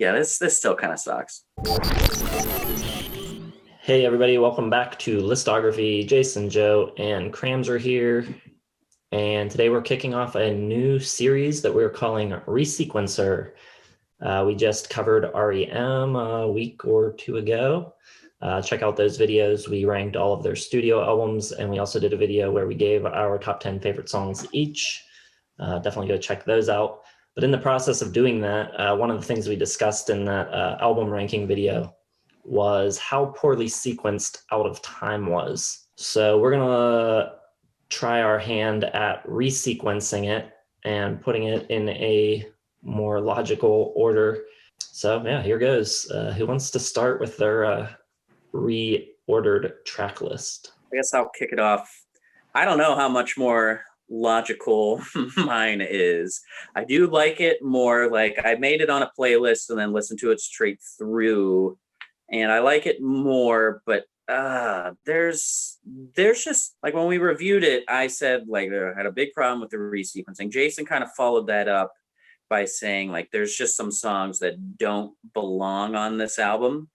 Yeah, this still kind of sucks. Hey everybody, welcome back to Listography. Jason, Joe, and Crams are here. And today we're kicking off a new series that we're calling Resequencer. We just covered R.E.M. a week or two ago. Check out those videos. We ranked all of their studio albums, and we also did a video where we gave our top 10 favorite songs each. Definitely go check those out. But in the process of doing that, one of the things we discussed in that album ranking video was how poorly sequenced Out of Time was. So we're gonna try our hand at resequencing it and putting it in a more logical order. So yeah, here goes. Who wants to start with their reordered track list? I guess I'll kick it off. I don't know how much more logical mine is. I do like it more. Like, I made it on a playlist and then listened to it straight through, and I like it more. But there's just, like, when we reviewed it, I said, like, I had a big problem with the resequencing. Jason kind of followed that up by saying, like, there's just some songs that don't belong on this album.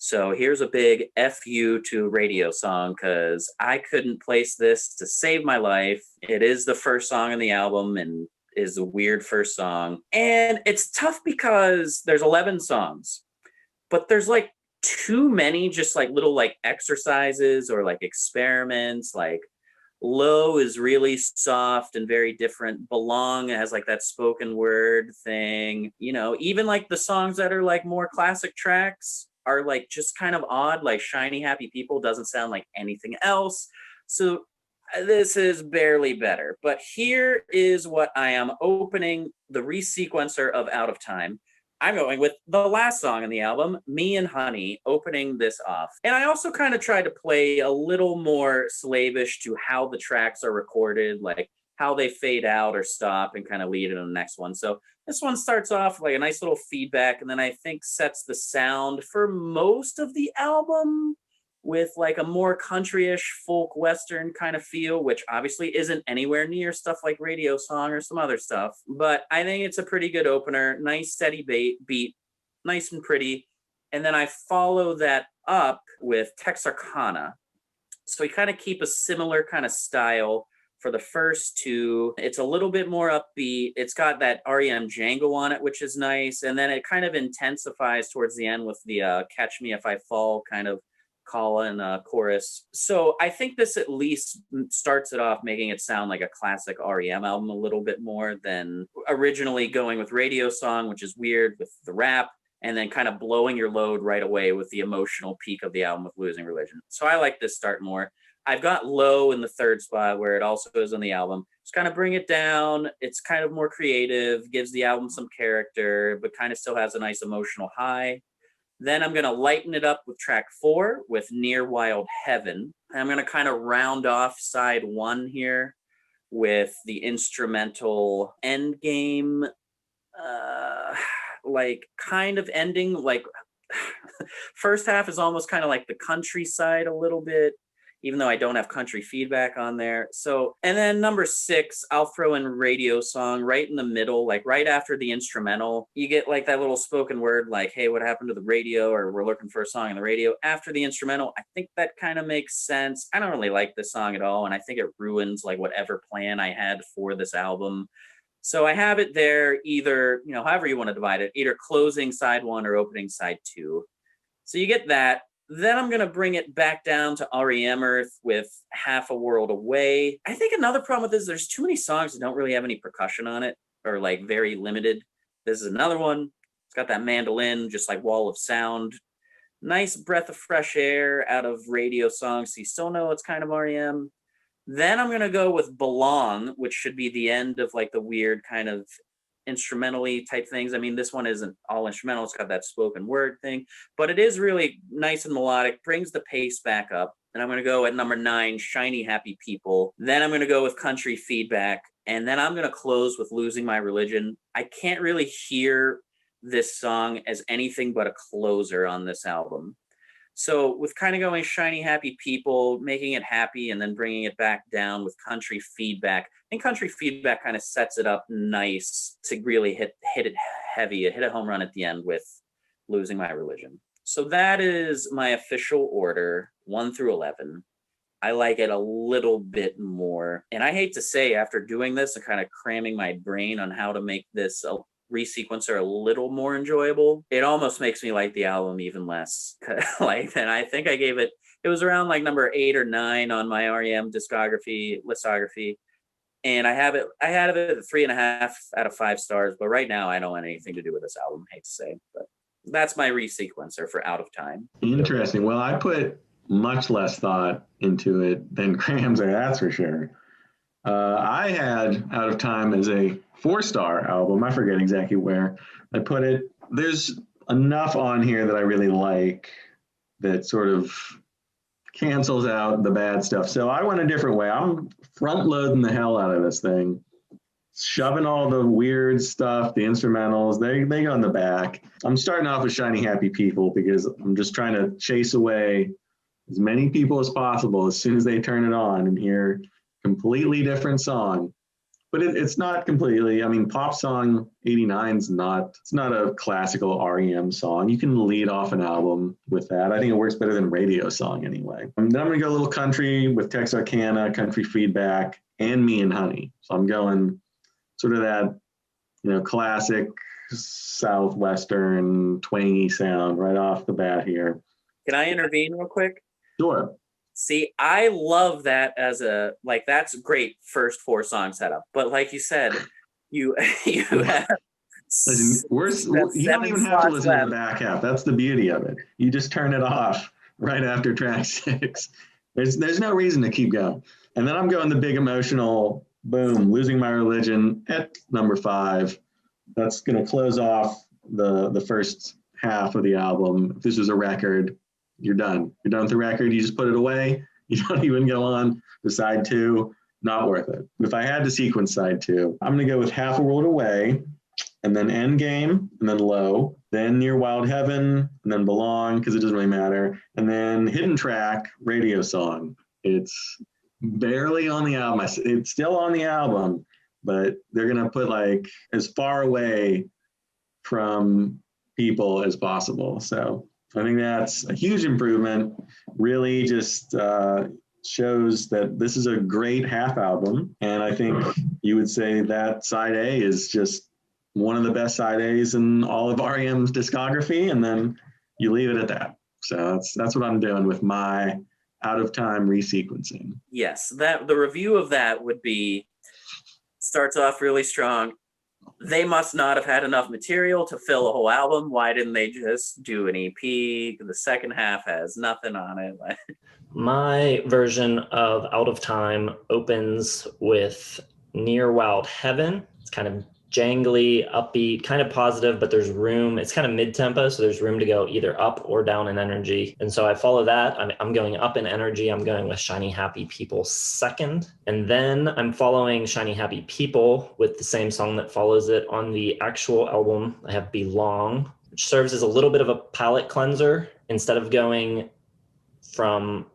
So here's a big FU to Radio Song, because I couldn't place this to save my life. It is the first song on the album and is a weird first song. And it's tough because there's 11 songs, but there's like too many just like little like exercises or like experiments. Like, Low is really soft and very different. Belong has like that spoken word thing. You know, even like the songs that are like more classic tracks are like just kind of odd. Like Shiny Happy People doesn't sound like anything else. So this is barely better. But here is what I am opening the resequencer of Out of Time. I'm going with the last song on the album, Me and Honey, opening this off. And I also kind of tried to play a little more slavish to how the tracks are recorded, like how they fade out or stop and kind of lead into the next one. So this one starts off like a nice little feedback, and then I think sets the sound for most of the album with like a more country-ish folk western kind of feel, which obviously isn't anywhere near stuff like Radio Song or some other stuff. But I think it's a pretty good opener, nice steady beat, nice and pretty. And then I follow that up with Texarkana. So we kind of keep a similar kind of style for the first two. It's a little bit more upbeat. It's got that R.E.M. Django on it, which is nice. And then it kind of intensifies towards the end with the Catch Me If I Fall kind of call and chorus. So I think this at least starts it off making it sound like a classic R.E.M. album a little bit more than originally going with Radio Song, which is weird with the rap, and then kind of blowing your load right away with the emotional peak of the album with Losing Religion. So I like this start more. I've got Low in the third spot where it also is on the album. Just kind of bring it down. It's kind of more creative, gives the album some character, but kind of still has a nice emotional high. Then I'm going to lighten it up with track 4 with Near Wild Heaven. I'm going to kind of round off side 1 here with the instrumental Endgame, like kind of ending. Like first half is almost kind of like the countryside a little bit, even though I don't have country feedback on there. So, and then number 6, I'll throw in Radio Song right in the middle, like right after the instrumental. You get like that little spoken word, like, hey, what happened to the radio? Or we're looking for a song on the radio. After the instrumental, I think that kind of makes sense. I don't really like this song at all, and I think it ruins like whatever plan I had for this album. So I have it there either, you know, however you want to divide it, either closing side 1 or opening side 2. So you get that. Then I'm going to bring it back down to R.E.M. Earth with Half a World Away. I think another problem with this is there's too many songs that don't really have any percussion on it, or like very limited. This is another one. It's got that mandolin, just like wall of sound. Nice breath of fresh air out of Radio Song, so you still know it's kind of R.E.M. Then I'm going to go with Belong, which should be the end of like the weird kind of instrumentally type things. I mean, this one isn't all instrumental. It's got that spoken word thing, but it is really nice and melodic, brings the pace back up. And I'm going to go at number 9, Shiny Happy People. Then I'm going to go with Country Feedback. And then I'm going to close with Losing My Religion. I can't really hear this song as anything but a closer on this album. So with kind of going Shiny Happy People, making it happy, and then bringing it back down with Country Feedback. And Country kind of sets it up nice to really hit it heavy, hit a home run at the end with Losing My Religion. So that is my official order, 1 through 11. I like it a little bit more. And I hate to say, after doing this and kind of cramming my brain on how to make this a Resequencer a little more enjoyable, it almost makes me like the album even less. Like, and I think I gave it, it was around like number 8 or 9 on my R.E.M listography. And I had it at 3.5 out of 5 stars. But right now, I don't want anything to do with this album. I hate to say, but that's my Resequencer for Out of Time. Interesting. Well, I put much less thought into it than Cramsor, that's for sure. I had Out of Time as a 4-star album. I forget exactly where I put it. There's enough on here that I really like that sort of cancels out the bad stuff. So I went a different way. I'm front loading the hell out of this thing, shoving all the weird stuff, the instrumentals, they go in the back. I'm starting off with Shiny Happy People because I'm just trying to chase away as many people as possible as soon as they turn it on and hear a completely different song. But it's not completely, I mean, Pop Song 89 it's not a classical R.E.M song. You can lead off an album with that. I think it works better than Radio Song anyway. And then I'm going to go a little country with Texarkana, Country Feedback, and Me and Honey. So I'm going sort of that, classic Southwestern twangy sound right off the bat here. Can I intervene real quick? Sure. See, I love that as that's great first 4-song setup. But like you said, you have you don't even have to listen to the back half. That's the beauty of it. You just turn it off right after track 6. There's no reason to keep going. And then I'm going the big emotional boom, Losing My Religion at number 5. That's going to close off the first half of the album. If this was a record, you're done. You're done with the record. You just put it away. You don't even go on to side 2. Not worth it. If I had to sequence side 2, I'm going to go with Half a World Away, and then Endgame, and then Low, then Near Wild Heaven, and then Belong, because it doesn't really matter, and then hidden track, Radio Song. It's barely on the album. It's still on the album, but they're going to put as far away from people as possible. So I think that's a huge improvement. Really just shows that this is a great half album. And I think you would say that side A is just one of the best side A's in all of R.E.M's discography. And then you leave it at that. So that's what I'm doing with my Out of Time Resequencing. Yes, the review of that would be, starts off really strong. They must not have had enough material to fill a whole album. Why didn't they just do an EP? The second half has nothing on it. My version of Out of Time opens with Near Wild Heaven. It's kind of jangly, upbeat, kind of positive, but there's room. It's kind of mid-tempo, so there's room to go either up or down in energy. And so I follow that. I'm going up in energy. I'm going with Shiny Happy People second. And then I'm following Shiny Happy People with the same song that follows it on the actual album. I have Belong, which serves as a little bit of a palate cleanser. Instead of going from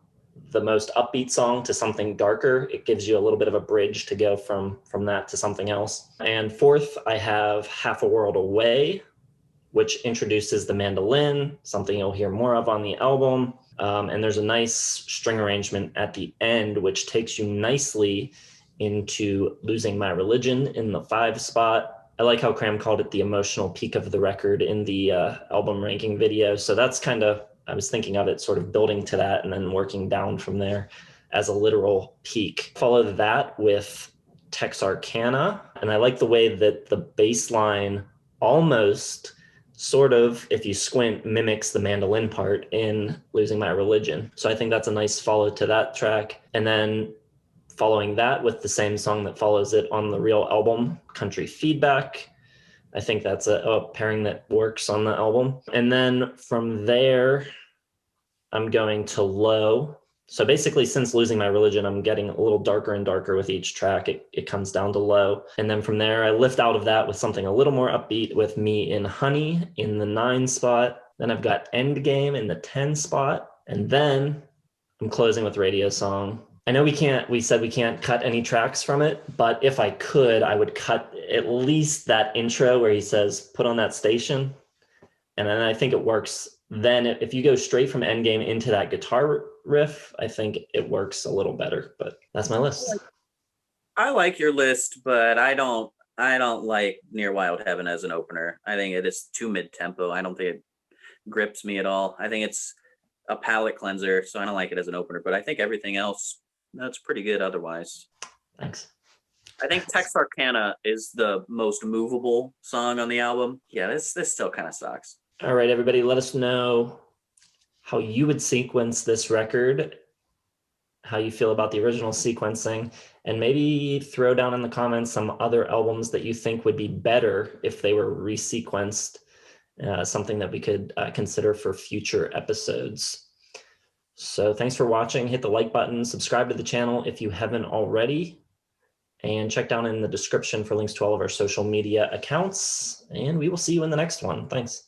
the most upbeat song to something darker, it gives you a little bit of a bridge to go from that to something else. And fourth, I have Half a World Away, which introduces the mandolin, something you'll hear more of on the album. And there's a nice string arrangement at the end, which takes you nicely into Losing My Religion in the 5 spot. I like how Cram called it the emotional peak of the record in the album ranking video. So that's kind of, I was thinking of it sort of building to that and then working down from there as a literal peak. Follow that with Texarkana. And I like the way that the bass line almost sort of, if you squint, mimics the mandolin part in Losing My Religion. So I think that's a nice follow to that track. And then following that with the same song that follows it on the real album, Country Feedback. I think that's a pairing that works on the album. And then from there, I'm going to Low. So basically, since Losing My Religion, I'm getting a little darker and darker with each track. It comes down to Low. And then from there, I lift out of that with something a little more upbeat with Me and Honey in the 9 spot. Then I've got Endgame in the 10 spot. And then I'm closing with Radio Song. I know we said we can't cut any tracks from it, but if I could, I would cut at least that intro where he says, put on that station. And then I think it works. Then if you go straight from Endgame into that guitar riff, I think it works a little better. But that's my list. I like your list, but I don't like Near Wild Heaven as an opener. I think it is too mid-tempo. I don't think it grips me at all. I think it's a palate cleanser, so I don't like it as an opener, but I think everything else, that's pretty good otherwise. Thanks. I think Texarkana is the most movable song on the album. Yeah, this still kind of sucks. All right, everybody, let us know how you would sequence this record, how you feel about the original sequencing, and maybe throw down in the comments some other albums that you think would be better if they were resequenced, something that we could consider for future episodes. So thanks for watching. Hit the like button, subscribe to the channel if you haven't already, and check down in the description for links to all of our social media accounts, and we will see you in the next one. Thanks.